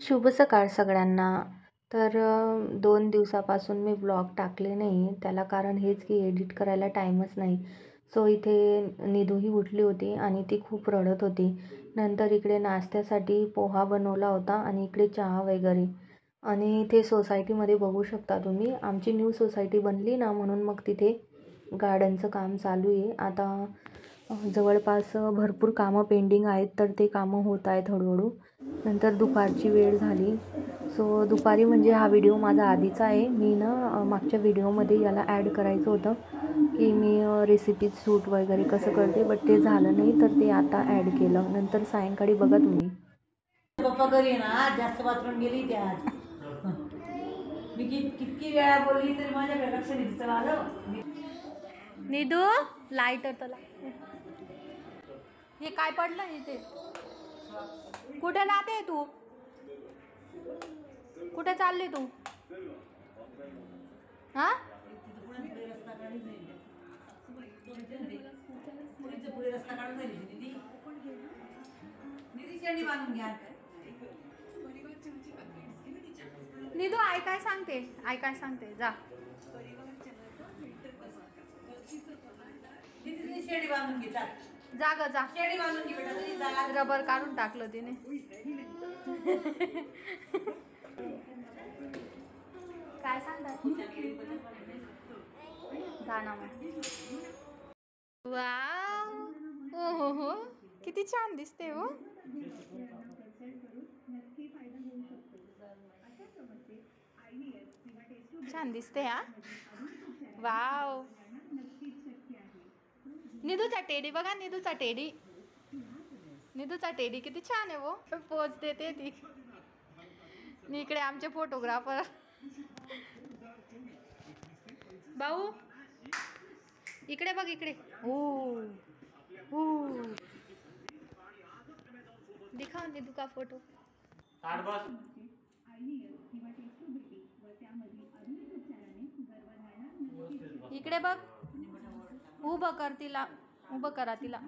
शुभ सकाळ सगळ्यांना. तर 2 दिवसापासून मी व्लॉग टाकले नाही. त्याला कारण हेच की एडिट करायला टाईमच नाही. सो इथे निधूही उठली होती आणि ती खूप रडत होती. नंतर इकडे नाश्त्यासाठी पोहा बनवला होता आणि इकडे चहा वगैरे. आणि इथे सोसायटीमध्ये बघू शकता तुम्ही, आमची न्यू सोसायटी बनली ना, म्हणून मग तिथे गार्डनचं काम चालू आहे. आता जवळपास भरपूर कामं पेंडिंग आहेत, तर ते कामं होत आहेत हळूहळू. नंतर दुपारची वेळ झाली. सो दुपारी म्हणजे हा व्हिडिओ माझा आधीचा आहे. मी ना मागच्या व्हिडिओमध्ये याला ॲड करायचं होतं की मी रेसिपी शूट वगैरे कसं करते, बट ते झालं नाही, तर ते आता ॲड केलं. नंतर सायंकाळी बघा तुम्ही. पप्पा घरी ना जास्त बाथरूम गेली त्या आज. मी किती वेळा बोलली तरी माझ्याकडे लक्ष नाही तिचं आलं. निधू लाईट होतं. हे काय पडलं इथे? कुठे जाते तू? कुठे चालली तू? हा? पुढे रस्ता काढून झाली निधी शेंडी बांधून घ्या. निधू आई काय सांगते? जा. शेंडी बांधून घे. जा ग जा. शेंडी बांधून घे बेटा, तुझी जागा. रबर काढून टाकलं तिने. काय सांगतात? जा ना मग. वाव, हो हो हो, किती छान दिसते हो. छान दिसते हा. वाव, निधूचा टेडी बघा, निधूचा टेडी किती छान आहे वो. पोच देते ती. मी इकडे आमचे फोटोग्राफर भाऊ, इकडे बघ इकडे. हो हो, दिखा निधू का फोटो. इकडे बघ, उभं कर तिला, उभं करा तिला.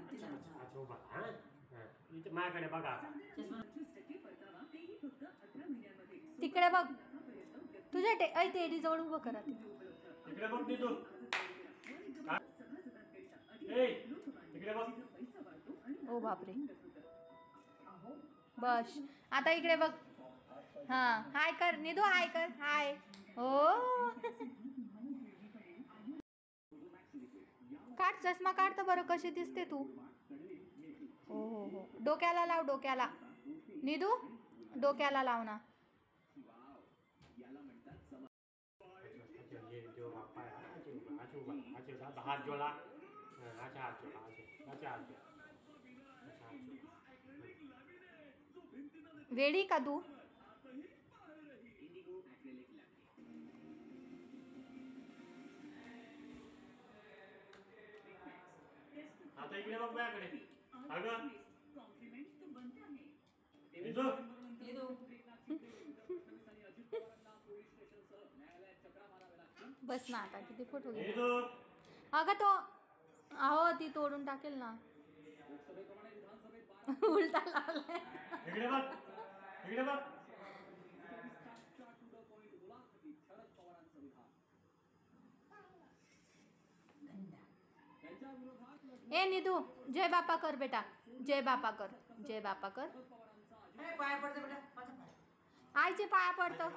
तिकडे बघ, तुझ्या टेडी जवळ उभं करा तिला. ओ बापरे. बस आता इकडे बघ. हा, हाय कर निधू, हाय कर. हाय. हो, काढ चष्मा, काढ तर बरं, कशी दिसते तू. हो हो हो, डोक्याला लाव, डोक्याला. निधू डोक्याला लाव ना. वेडी का तू? आता इकडे बघ माझ्याकडे. अगं बस ना आता, किती फोटो घे. अगं तो, अहो ती तोडून टाकेल ना. उलटा लावलाय. इकडे बघ, इकडे बघ. ए निधू, जय बापा कर बेटा, जय बापा कर, जय बापा कर. पाया पडते बेटा. आईचे पाया पडतं.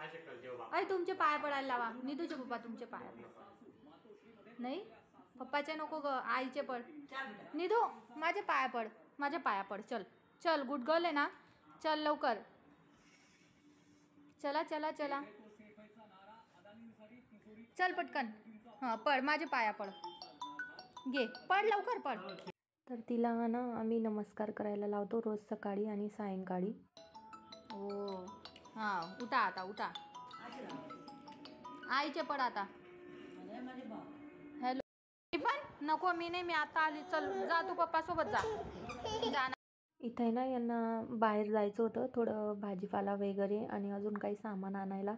अरे तुमचे पाया पडायला लावा. निधूचे पप्पा तुमचे पाया पड. नाही पप्पाचे नको ग, आईचे पड. निधू माझे पाया पड, माझ्या पाया पड. चल चल, गुड गर्ल आहे ना. चल लवकर, चला चला चला, चल पटकन. हां पड, माझे पाया पड. घे पड, लवकर पड. तर तिला ना आम्ही नमस्कार करायला लावतो रोज सकाळी आणि सायंकाळी. हो हां, उठा आता, उठा. आईचे पड आता. हॅलो. मी पण नको, मी नाही, मी आता आली. चल जा तू, पप्पासोबत जा. जा ना. इथे ना यांना बाहेर जायचं होतं, थोडं भाजीपाला वगैरे आणि अजून काही सामान आणायला.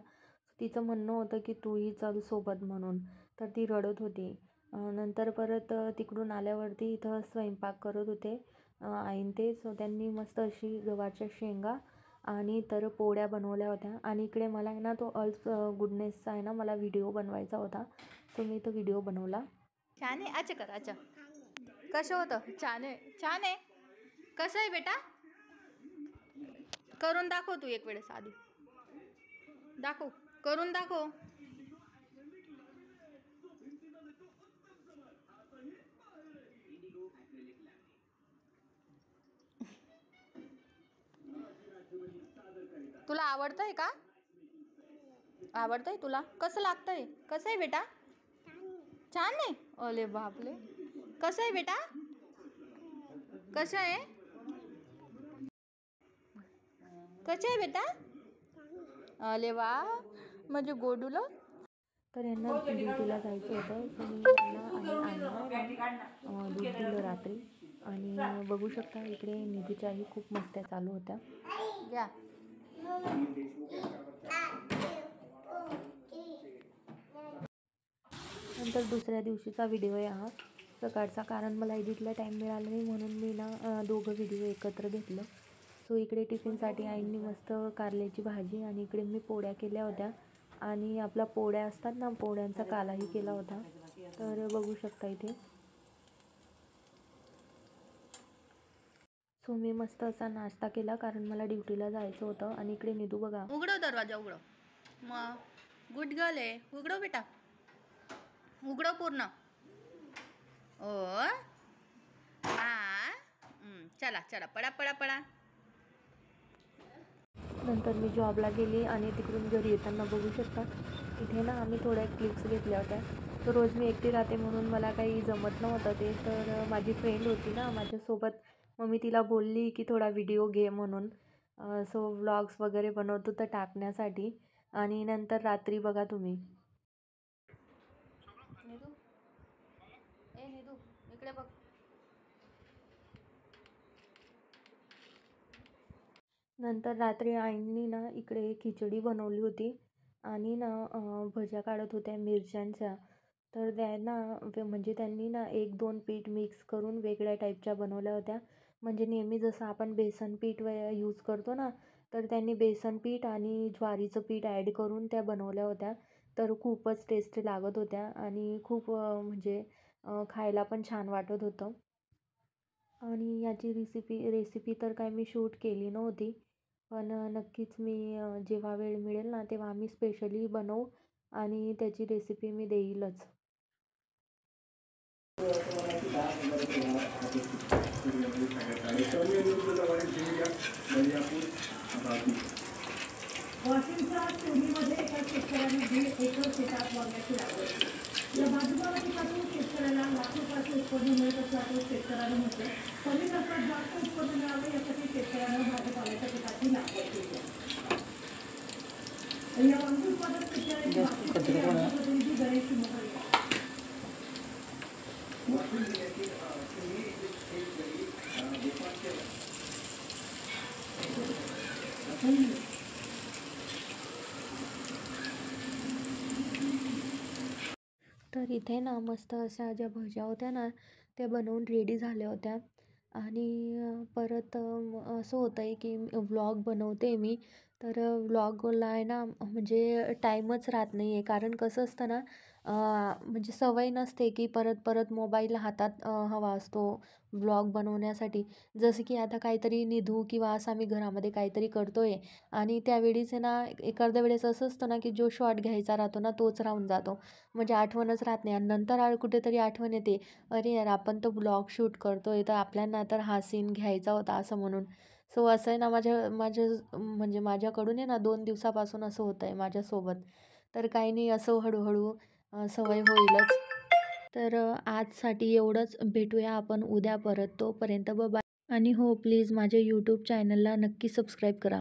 तिचं म्हणणं होतं की तूही चल सोबत म्हणून. तर ती रडत होती. नंतर परत तिकडून आल्यावरती इथं स्वयंपाक करत होते आईन ते. सो त्यांनी मस्त अशी गव्हाच्या शेंगा आणि तर पोळ्या बनवल्या होत्या. आणि इकडे मला आहे ना तो अल्स गुडनेसचा आहे ना मला व्हिडिओ बनवायचा होता, तो मी तो व्हिडिओ बनवला. छान आहे. अच्छा कर अच्छा. कसं होतं? छान आहे, छान आहे. कसं आहे बेटा? करून दाखव तू एक वेळेस आधी. दाखव, करून दाखव. तुला आवडतंय का? आवडतंय तुला? कसं लागतंय? कसं आहे बेटा? छान आहे. अरे बापले. कसं आहे बेटा? कसं आहे? कसं आहे बेटा? अरे वा, म्हणजे गोडूला. तर यांना ड्युटीला जायचं होतं, तर मी यांना आणलं, दूध दिलं रात्री. आणि बघू शकता इकडे निधीच्याही खूप मस्त्या चालू होत्या. घ्या. नंतर दुसऱ्या दिवशीचा व्हिडिओ आहे हा सकाळचा, कारण मला एडिटला टाईम मिळाला नाही म्हणून मी ना दोघं व्हिडिओ एकत्र घेतलं. सो इकडे टिफिनसाठी आईंनी मस्त कारल्याची भाजी आणि इकडे मी पोळ्या केल्या होत्या आणि आपल्या पोळ्या असतात ना, पोळ्यांचा कालाही केला होता. तर बघू शकता इथे. सो मी मस्त असा नाश्ता केला कारण मला ड्युटीला जायचं होतं. आणि इकडे निधू बघा. उघडव दरवाजा, उघडव. मग गुड गर्ल आहे. उघडव बेटा, उघडव पूर्ण. ओ चला चला, पडा पडा पडा. नंतर मी जॉबला गेली आणि तिकडून घरी येताना बघू शकता इथे ना आम्ही थोड्या क्लिप्स घेतल्या होत्या. तर रोज मी एकटी राहते म्हणून मला काही जमत नव्हतं ते. तर माझी फ्रेंड होती ना माझ्यासोबत, मग मी तिला बोलली की थोडा व्हिडिओ घे म्हणून. सो व्लॉग्स वगैरे बनवतो तर टाकण्यासाठी. आणि नंतर रात्री बघा तुम्ही. निधू, ए निधू, इकडे बघ. नंतर रात्री आईंनी ना इकडे खिचडी बनवली होती आणि ना भज्या काढत होत्या मिरच्यांच्या. तर म्हणजे त्यांनी ना 1-2 पीठ मिक्स करून वेगळ्या टाईपच्या बनवल्या होत्या. म्हणजे नेहमी जसं आपण बेसन पीठ यूज करतो ना, तर त्यांनी बेसन पीठ आणि ज्वारीचं पीठ ॲड करून त्या बनवल्या होत्या. तर खूपच टेस्टी लागत होत्या आणि खूप म्हणजे खायला पण छान वाटत होतं. आणि याची रेसिपी तर काय मी शूट केली नव्हती, पण नक्कीच मी जेव्हा वेळ मिळेल ना तेव्हा आम्ही स्पेशली बनवू आणि त्याची रेसिपी मी देईलच. वाशिमच्या चोरीमध्ये एका शेतकऱ्याने 1.5 एकर शेतात वांग्याची लागवड केली. या भाजीपाल्यापासून शेतकऱ्याला लाखोपाचे उत्पन्न मिळत असल्याचं शेतकऱ्याने म्हटलं. कमी खर्चात जास्त उत्पन्न मिळावे यासाठी शेतकऱ्यानं भाजीपाल्याच्या पिकाची लागवड केली. या वांगी उत्पादक शेतकऱ्यांची प्रतिनिधी गणेश मोहरे. तर इथे ना मस्त अशा ज्या भज्या होत्या ना त्या बनवून रेडी झाल्या होत्या. आणि परत असं होतं आहे की व्लॉग बनवते मी, तर व्लॉगला आहे ना म्हणजे टाईमच राहत नाही आहे. कारण कसं असतं ना, म्हणजे सवय नसते की परत परत मोबाईल हातात हवा असतो व्लॉग बनवण्यासाठी. जसं की आता काहीतरी निधू किंवा असं आम्ही घरामध्ये काहीतरी करतो आहे आणि त्यावेळीच आहे ना एखाद्या वेळेस असं असतं ना की जो शॉट घ्यायचा राहतो ना तोच राहून जातो. म्हणजे आठवणच राहत नाही आणि नंतर कुठेतरी आठवण येते, अरे यार आपण तो ब्लॉग शूट करतो आहे तर आपल्याला तर हा सीन घ्यायचा होता असं म्हणून. सो असं आहे ना म्हणजे माझ्याकडून आहे ना 2 दिवसापासून असं होतं आहे माझ्यासोबत. तर काही नाही, असं हळूहळू सवय होईलच. तर आजसाठी एवढंच. भेटूया आपण उद्या परत. तोपर्यंत बाय. आणि हो प्लीज माझ्या यूट्यूब चॅनलला नक्की सबस्क्राईब करा.